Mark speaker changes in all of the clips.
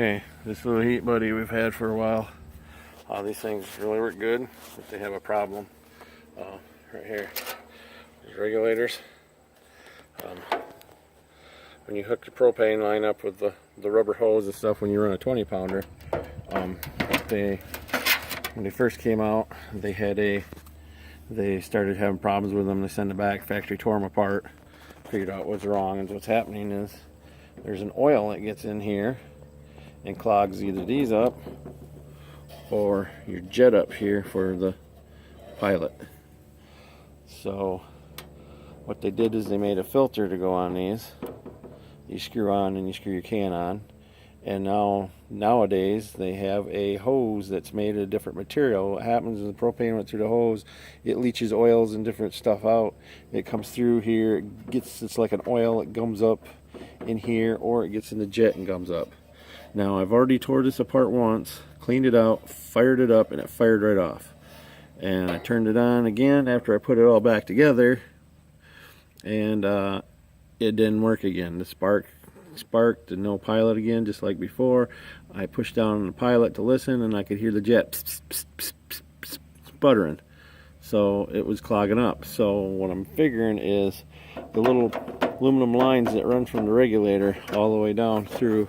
Speaker 1: Okay, this little heat buddy we've had for a while. These things really work good, but they have a problem. Right here, these regulators. When you hook the propane line up with the rubber hose and stuff, when you run a 20 pounder, when they first came out, they started having problems with them. They sent it back, factory tore them apart, figured out what's wrong, and what's happening is there's an oil that gets in here and clogs either these up or your jet up here for the pilot. So what they did is they made a filter to go on these. You screw on and you screw your can on, and nowadays they have a hose that's made of a different material. What happens is the propane went through the hose, it leaches oils and different stuff out. It comes through here, it's like an oil, it gums up in here, or it gets in the jet and gums up. Now I've already tore this apart once, cleaned it out, fired it up, and it fired right off. And I turned it on again after I put it all back together, and it didn't work again. The spark sparked and no pilot again, just like before. I pushed down on the pilot to listen, and I could hear the jet pss, pss, pss, pss, pss, sputtering. So it was clogging up. So what I'm figuring is the little aluminum lines that run from the regulator all the way down through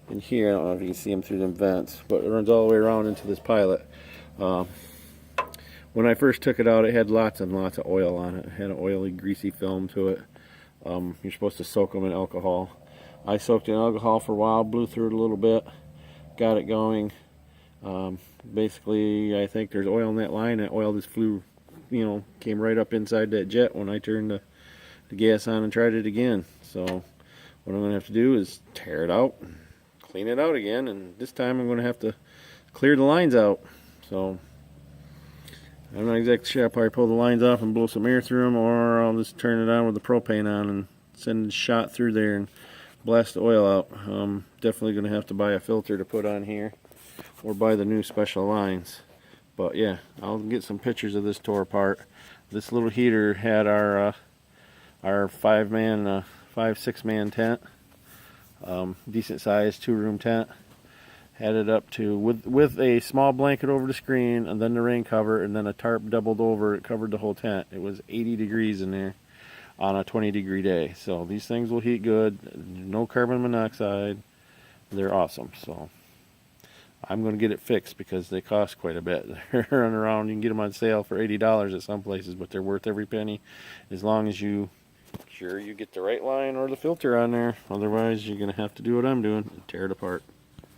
Speaker 1: in here, I don't know if you can see them through them vents, but it runs all the way around into this pilot. When I first took it out, it had lots and lots of oil on it. It had an oily, greasy film to it. You're supposed to soak them in alcohol. I soaked it in alcohol for a while, blew through it a little bit, got it going. Basically, I think there's oil in that line. That oil just flew, came right up inside that jet when I turned the gas on and tried it again. So what I'm going to have to do is tear it out, clean it out again, and this time I'm going to have to clear the lines out. So I'm not exactly sure. I'll probably pull the lines off and blow some air through them, or I'll just turn it on with the propane on and send a shot through there and blast the oil out. Definitely going to have to buy a filter to put on here, or buy the new special lines. But yeah, I'll get some pictures of this tore apart. This little heater had our 6-man tent, decent sized 2-room tent. Had it up to with a small blanket over the screen, and then the rain cover, and then a tarp doubled over it, covered the whole tent. It was 80 degrees in there on a 20-degree day. So these things will heat good. No carbon monoxide. They're awesome. So I'm going to get it fixed because they cost quite a bit. They're running around. You can get them on sale for $80 at some places, but they're worth every penny as long as you get the right line or the filter on there. Otherwise, you're going to have to do what I'm doing and tear it apart.